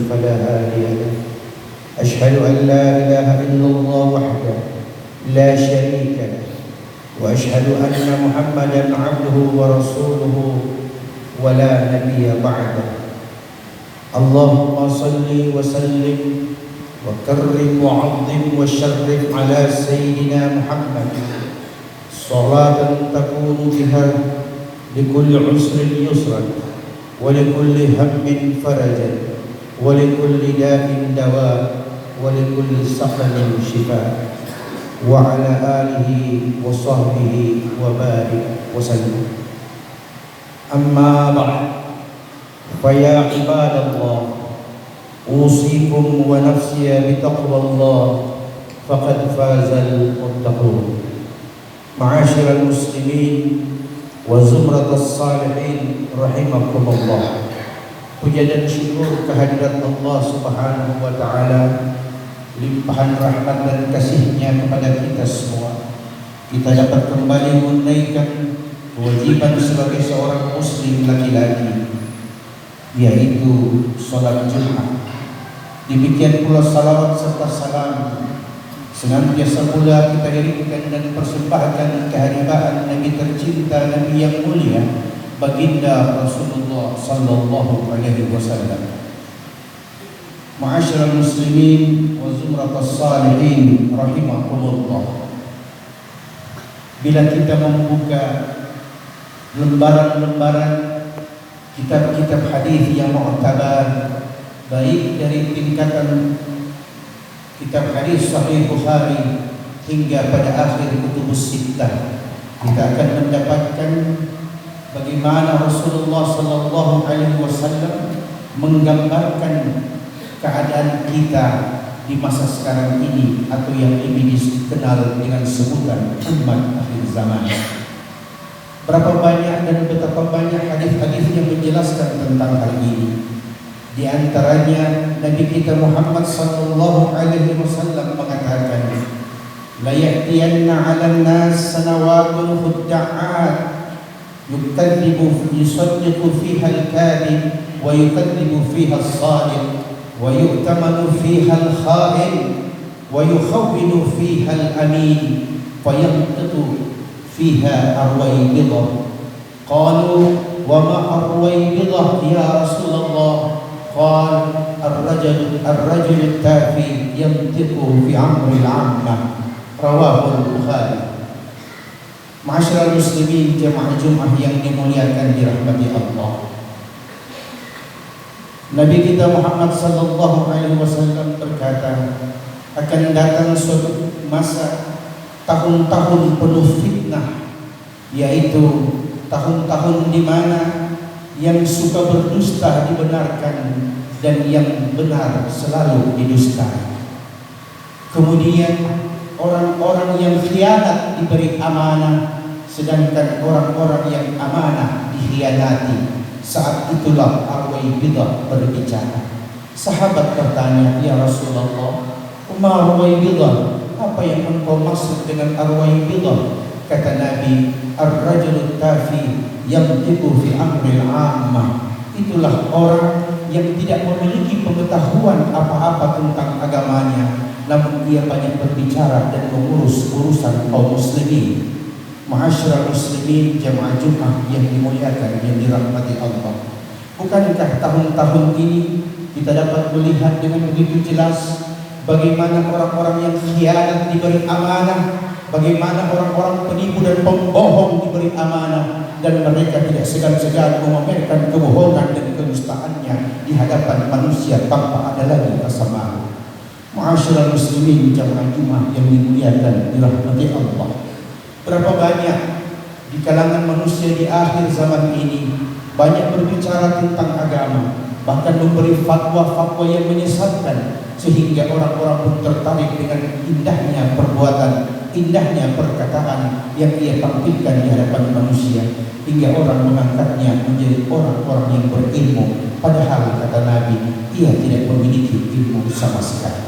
فلا هادي له أشهد أن لا إله إلا الله وحده لا شريك له وأشهد أن محمدا عبده ورسوله ولا نبي بعده اللهم صل وسلم وكرم وعظم وشرف على سيدنا محمد صلاة تكون بها لكل عسر يسرا ولكل هم فرجا ولكل داء دواء ولكل سقم شفاء وعلى آله وصحبه وبارك وسلم أما بعد فيا عباد الله أوصيكم ونفسي بتقوى الله فقد فاز المتقون معاشر المسلمين وزمرة الصالحين رحمكم الله. Puja dan syukur kehadirat Allah Subhanahu wa taala, limpahan rahmat dan kasih-Nya kepada kita semua. Kita dapat kembali menunaikan kewajiban sebagai seorang muslim laki-laki, yaitu salat Jumat. Demikian pula salawat serta salam senantiasa pula kita dirikan dan persembahkan kehadiran Nabi tercinta, Nabi yang mulia, baginda Rasulullah sallallahu alaihi wasallam. Ma'asyiral muslimin wa zumratas salihin rahimakumullah. Bila kita membuka lembaran-lembaran kitab-kitab hadis yang mu'tabar, baik dari tingkatan kitab hadis Sahih Bukhari hingga pada akhir kutubus sittah, kita akan mendapatkan bagaimana Rasulullah sallallahu alaihi wasallam menggambarkan keadaan kita di masa sekarang ini, atau yang ini dikenal dengan sebutan umat akhir zaman. Berapa banyak dan betapa banyak hadis-hadis yang menjelaskan tentang hal ini. Di antaranya Nabi kita Muhammad sallallahu alaihi wasallam mengatakan, la ya'tiyanna 'alan nas sanawatun khudda'at yukadzibu yusaddiqu fiha al-kadhib wa yukadzibu fiha as-sadiq wa yu'tamanu fiha al-kha'in wa yukhawwinu fiha al-amin fa yantiqu fiha arwaybidah. Qalu wa ma arwaybidah ya Rasulullah? قال الرجل التافه ينطق في أمر العامة رواه البخاري. Ma'asyiral muslimin jemaah Jumat yang dimuliakan dirahmati Allah, Nabi kita Muhammad sallallahu alaihi wasallam berkata, akan datang suatu masa tahun-tahun penuh fitnah, yaitu tahun-tahun di mana yang suka berdusta dibenarkan dan yang benar selalu didustai. Kemudian orang-orang yang khianat diberi amanah, sedangkan orang-orang yang amanah dikhianati. Saat itulah Arwaybidah berbicara. Sahabat bertanya, ya Rasulullah, ma Arwaybidah? Apa yang engkau maksud dengan Arwaybidah? Kata Nabi, ar-rajul tafi yantiqu fi amril 'ammah. Itulah orang yang tidak memiliki pengetahuan apa-apa tentang agamanya, namun ia banyak berbicara dan mengurus urusan kaum muslimin. Ma'asyiral muslimin jemaah Jumat yang dimuliakan, yang dirahmati Allah. Bukankah tahun-tahun ini kita dapat melihat dengan begitu jelas bagaimana orang-orang yang khianat diberi amanah, bagaimana orang-orang penipu dan pembohong diberi amanah, dan mereka tidak segan-segan memamerkan kebohongan dan kedustaannya di hadapan manusia tanpa ada lagi rasa malu. Ma'asyiral muslimin jemaah Jumat yang dimuliakan dirahmati Allah. Berapa banyak di kalangan manusia di akhir zaman ini banyak berbicara tentang agama, bahkan memberi fatwa-fatwa yang menyesatkan, sehingga orang-orang pun tertarik dengan indahnya perbuatan, indahnya perkataan yang ia tampilkan di hadapan manusia, hingga orang mengangkatnya menjadi orang-orang yang berilmu, padahal kata Nabi, ia tidak memiliki ilmu sama sekali.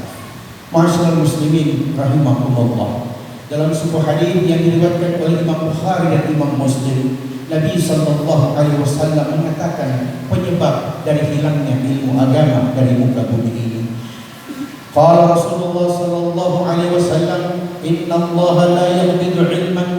Ma'asyiral muslimin rahimakumullah. Dalam sebuah hadis yang diriwayatkan oleh Imam Bukhari dan Imam Muslim, Nabi sallallahu alaihi wasallam mengatakan penyebab dari hilangnya ilmu agama dari muka bumi ini. Qala Rasulullah sallallahu alaihi wasallam, "Inna Allah la yaghbidu 'ilman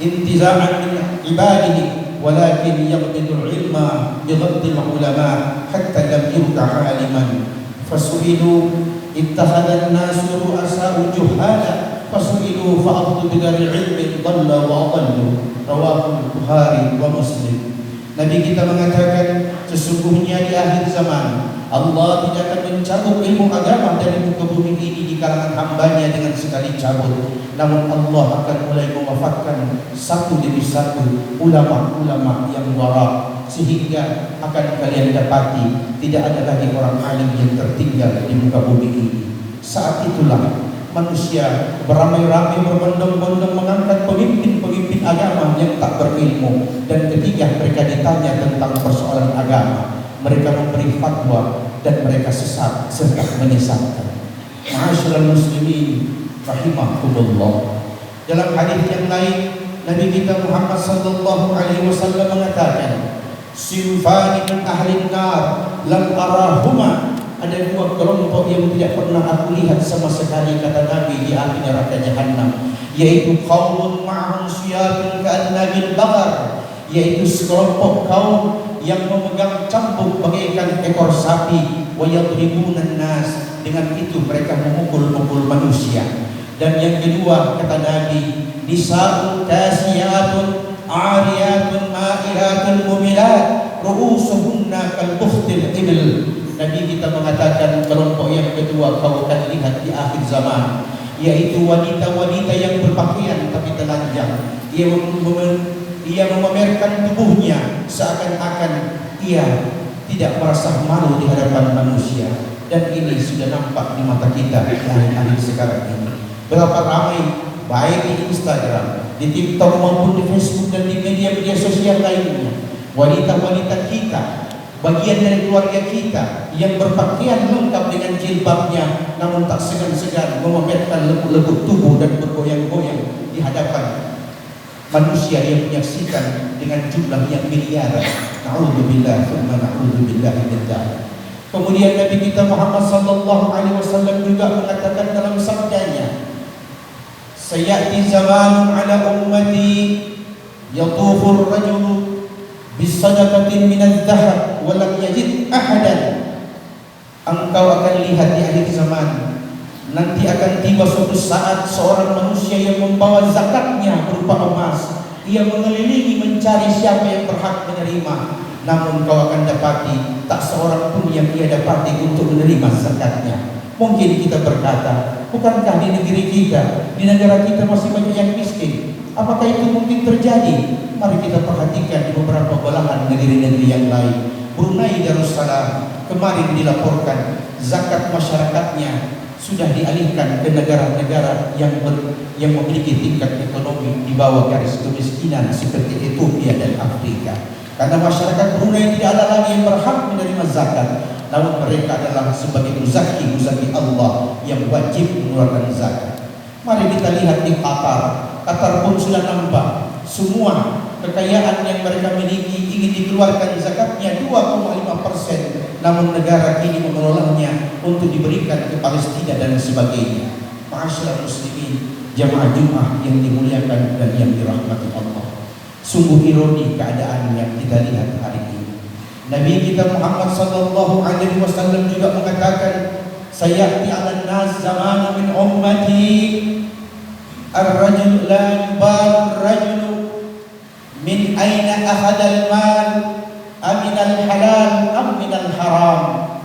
intiza'an min ibadihi, walakin yaghbidu 'ilma bighaddi al-ulama hatta lam yubqa 'aliman." Fasu'ilu ittakhadha an-nasu ru'asa'u juhala fasu'ilu fa'adhu bighairi 'ilmin dhalla wa adallu. Rawahu Bukhari wa Muslim. Nabi kita mengatakan sesungguhnya di akhir zaman Allah tidak akan mencabut ilmu agama dari muka bumi ini di kalangan hambanya dengan sekali cabut. Namun Allah akan mulai mewafatkan satu demi satu ulama-ulama yang wara, sehingga akan kalian dapati tidak ada lagi orang alim yang tertinggal di muka bumi ini. Saat itulah manusia beramai-ramai berbondong-bondong mengangkat pemimpin-pemimpin agama yang tak berilmu, dan ketika mereka ditanya tentang persoalan agama, mereka memberi fatwa dan mereka sesat serta menyesatkan. Ma'asyiral muslimin rahimakumullah. Dalam hadis yang lain Nabi kita Muhammad sallallahu alaihi wasallam mengatakan, "Sinfani min ahli nar lam arahuma." Ada dua kelompok yang tidak pernah aku lihat sama sekali, kata Nabi, di api neraka jahanam, yaitu qaumun ma'hum siyatun ka'annabil baqar, yaitu sekelompok kaum yang memegang cambuk bagaikan ekor sapi, wa yadribunan nas, dengan itu mereka memukul-mukul manusia. Dan yang kedua kata Nabi, nisa'un kasiyatun ariyatun ma'ilatun mumilat ru'usuhunna kal bukhtil ibil. Nabi kita mengatakan kelompok yang kedua kau akan lihat di akhir zaman, yaitu wanita-wanita yang berpakaian tapi telanjang. Ia memamerkan tubuhnya seakan-akan ia tidak merasa malu di hadapan manusia. Dan ini sudah nampak di mata kita di akhir sekarang ini. Berapa ramai baik di Instagram, di TikTok maupun di Facebook dan di media-media sosial lainnya, wanita-wanita kita, bagian dari keluarga kita yang berpakaian lengkap dengan jilbabnya, namun tak segan-segan memamerkan lekuk-lekuk tubuh dan bergoyang-goyang di hadapan manusia yang menyaksikan dengan jumlah yang miliaran. Na'udzubillah tsumma na'udzubillah min dzalik. Kemudian Nabi kita Muhammad sallallahu alaihi wasallam juga mengatakan dalam sabdanya, "Sayati zamanun ala ummati yatufu ar-rajulu bisadaqatin minadh dhahab wa lam yajid ahadan." Engkau akan lihat di akhir zaman nanti akan tiba suatu saat seorang manusia yang membawa zakatnya berupa emas. Ia mengelilingi mencari siapa yang berhak menerima, namun kau akan dapati tak seorang pun yang ia dapati untuk menerima zakatnya. Mungkin kita berkata, bukankah di negeri kita, di negara kita masih banyak yang miskin? Apakah itu mungkin terjadi? Mari kita perhatikan di beberapa belahan negeri-negeri yang lain. Brunei Darussalam kemarin dilaporkan zakat masyarakatnya sudah dialihkan ke negara-negara yang memiliki tingkat ekonomi di bawah garis kemiskinan seperti Ethiopia dan Afrika. Karena masyarakat Brunei tidak ada lagi yang berhak menerima zakat, namun mereka adalah sebagai muzaki Allah yang wajib mengeluarkan zakat. Mari kita lihat di Qatar pun sudah nampak semua kekayaan yang mereka miliki ingin dikeluarkan zakatnya 2,5%, namun negara ini mengelolanya untuk diberikan ke Palestina dan sebagainya. Ma'asyiral muslimin, jamaah Jumat yang dimuliakan dan yang dirahmati Allah. Sungguh ironi keadaan yang kita lihat hari ini. Nabi kita Muhammad sallallahu alaihi wasallam juga mengatakan, "Sayati 'alan nas zaman min ummati ar-rajul la yubal ar-rajul min aina akhadha al-mal amin al-halal am min al-haram."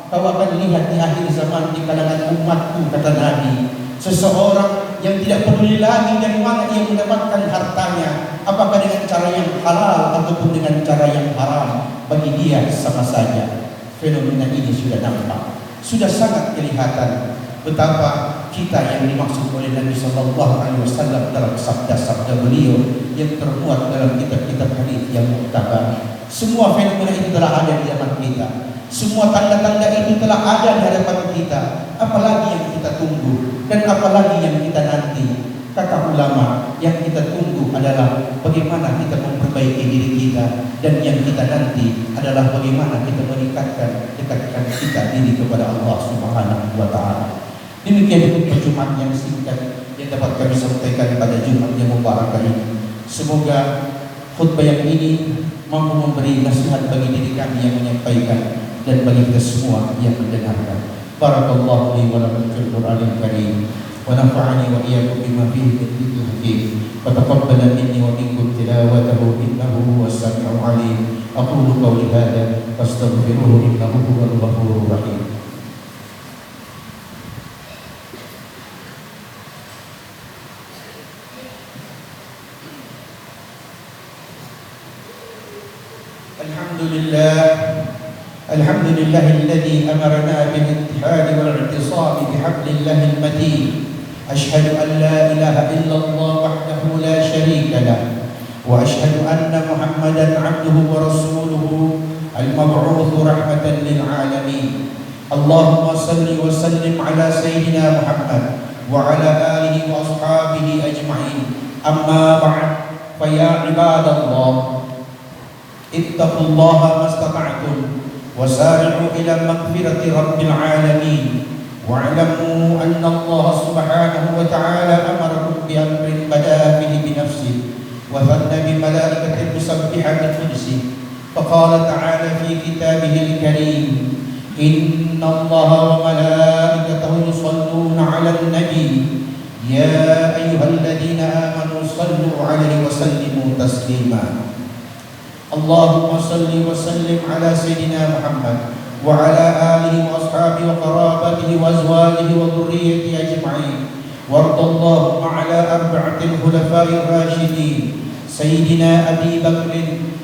Kau akan lihat di akhir zaman di kalangan umatku, kata Nabi, seseorang yang tidak peduli lagi dari mana ia mendapatkan hartanya, apakah dengan cara yang halal ataupun dengan cara yang haram, bagi dia sama saja. Fenomena ini sudah nampak, sudah sangat kelihatan betapa kita yang dimaksud oleh Nabi sallallahu alaihi wasallam dalam sabda-sabda beliau yang termuat dalam kitab-kitab hadis yang muktabar. Semua fenomena itu telah ada di zaman kita. Semua tanda-tanda itu telah ada di hadapan kita. Apalagi yang kita tunggu dan apalagi yang kita nanti? Kata ulama, yang kita tunggu adalah bagaimana kita memperbaiki diri kita, dan yang kita nanti adalah bagaimana kita dekatkan kita diri kepada Allah Subhanahu wa taala. Demikian untuk perjumpaan yang singkat yang dapat kami sampaikan pada Jumat yang mubarak ini. Semoga khutbah yang ini mampu memberi nasihat bagi diri kami yang menyampaikan dan bagi kita semua yang mendengarkan. Barakallahu li wa lakum fil Qur'anil Karim wa nafa'ani wa iyyakum bima fihi min dhikril hakim wa taqabbala minni wa minkum tilawatahu innahu huwas samiul alim. Aqulu qawli hadza fastaghfiruhu innahu huwal ghafurur rahim. الحمد لله الذي أمرنا بالاتحاد والاعتصام بحبل الله المتين. أشهد أن لا إله إلا الله وحده لا شريك له، وأشهد أن محمدا عبده ورسوله المبعوث رحمة للعالمين. اللهم صل وسلم على سيدنا محمد وعلى آله وأصحابه أجمعين. أما بعد، فيا عباد الله، اتقوا الله ما استطعتم وسارعوا إلى مغفرة رب العالمين، واعلموا أن الله سبحانه وتعالى أمركم بأمر بدأ به بنفسه وثنى بملائكة مسبحة بقدسه، فقال تعالى في كتابه الكريم: إن الله وملائكته يصلون على النبي يا أيها الذين آمنوا صلوا عليه وسلموا تسليما. اللهم صل وسلم على سيدنا محمد وعلى آله وأصحابه وقرابته وأزواجه وذريته أجمعين، وارض اللهم على أربعة الخلفاء الراشدين سيدنا أبي بكر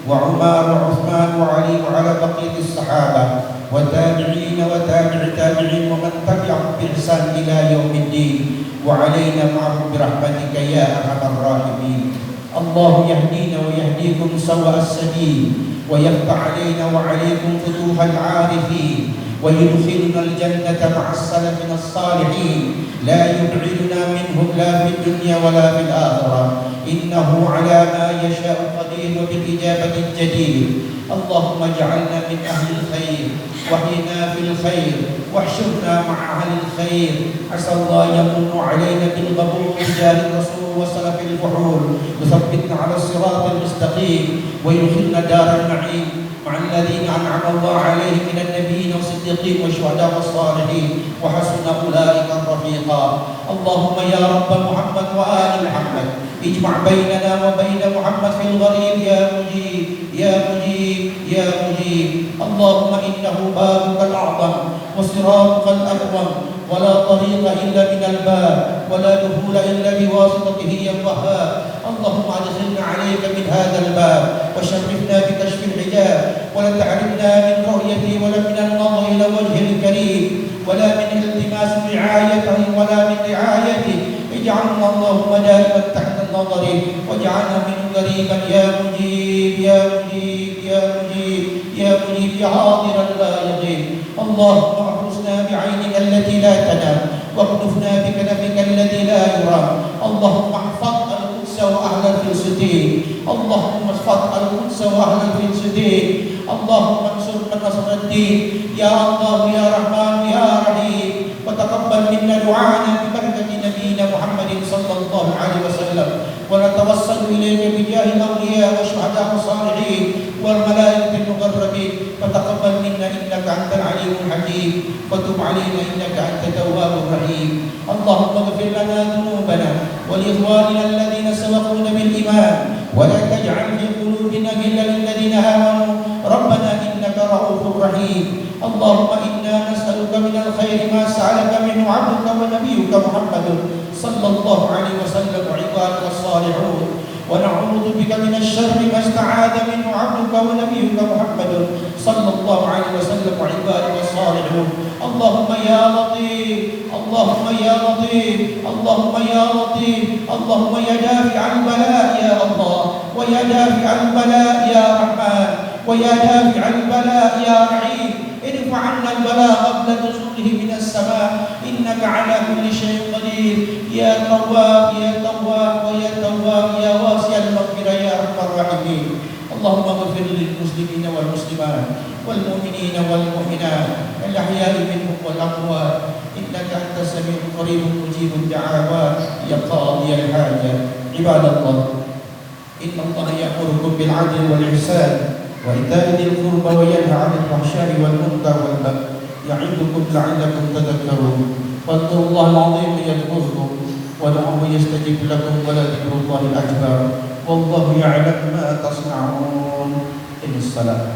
وعمر وعثمان وعلي، وعلى بقية الصحابة والتابعين وتابع التابعين ومن تبعهم بإحسان إلى يوم الدين، وعلينا معهم برحمتك يا أرحم الراحمين. الله يهدينا ويهديكم سواء السبيل، ويفتح علينا وعليكم فتوح العارفين، ويدخلنا الجنة مع السلفين الصالحين، لا يبعدنا منهم لا في الدنيا ولا في الآخرة، إنه على ما يشاء قدير وبالإجابة الجدير. اللهم اجعلنا من أهل الخير، واحينا في الخير، واحشرنا مع أهل الخير. عسى الله يمن علينا بالقبول بجاه الرسول وسلف الفحول، يثبتنا على الصراط المستقيم، ويدخلنا دار النعيم مع الذين أنعم الله عليهم من النبيين والصديقين والشهداء والصالحين، وحسن أولئك رفيقا. اللهم يا رب محمد وآل محمد، اجمع بيننا وبين محمد في الغريب يا مجيب يا مجيب يا مجيب. اللهم إنه بابك الأعظم وصراطك الأكرم، ولا طريق إلا من الباب، ولا دخول إلا بواسطته يا وهاب. اللهم أدخلنا عليك من هذا الباب، وشرفنا بكشف الحجاب، ولا تحرمنا من رؤيته، ولا من النظر إلى وجهه الكريم، ولا من التماس رعايته ولا من رعايته. اجعلنا اللهم دائما تحت النظر، واجعلنا منه قريبا يا مجيب يا مجيب يا مجيب يا مجيب يا حاضرا لا يغيب. اللهم احرسنا بعينك التي لا تنام، واكنفنا بكنفك الذي لا يرام. اللهم احفظ القدس واهل فلسطين، اللهم احفظ القدس واهل فلسطين. اللهم انصر من نصر الدين يا الله يا رحمن يا رحيم، وتقبل منا دعاءنا ببركة نبينا محمد صلى الله عليه وسلم، ونتوسل إليك بجاه الأولياء والشهداء والصالحين والملائكة المقربين، فتقبل منا إنك أنت العليم الحكيم، وتب علينا إنك أنت التواب الرحيم. اللهم اغفر لنا ذنوبنا ولإخواننا الذين سبقونا بالإيمان، ولا تجعل في قلوبنا غلا للذين آمنوا ربنا إنك رؤوف رحيم. اللهم إنا نسألك من الخير ما سألك منه عبدك ونبيك محمد صلى الله عليه وسلم وعبادك الصالحون، ونعوذ بك من الشر ما استعاذ منه عبدك ونبيك محمد صلى الله عليه وسلم وعبادك الصالحون. اللهم يا لطيف، اللهم يا لطيف، اللهم يا لطيف، اللهم يا دافع البلاء يا الله، ويا دافع البلاء يا رحمن، ويا دافع البلاء يا رحيم. ارفع عنا البلاء قبل نزوله من السماء، إنك على كل شيء قدير. يا تواب يا تواب ويا تواب المسلمين والمسلمات والمؤمنين والمؤمنات الأحياء منهم والأموات إنك أنت السميع القريب مجيب الدعوات يا قاضي الحاجة. عباد الله، إن الله يأمركم بالعدل والإحسان وإيتاء ذي القربى وينهى عن الفحشاء والمنكر والبغي يعظكم لعلكم تذكرون. فاذكروا الله العظيم يذكركم ودعوه يستجب لكم ولذكر الله أكبر والله يعلم ما تصنعون. إن الصلاة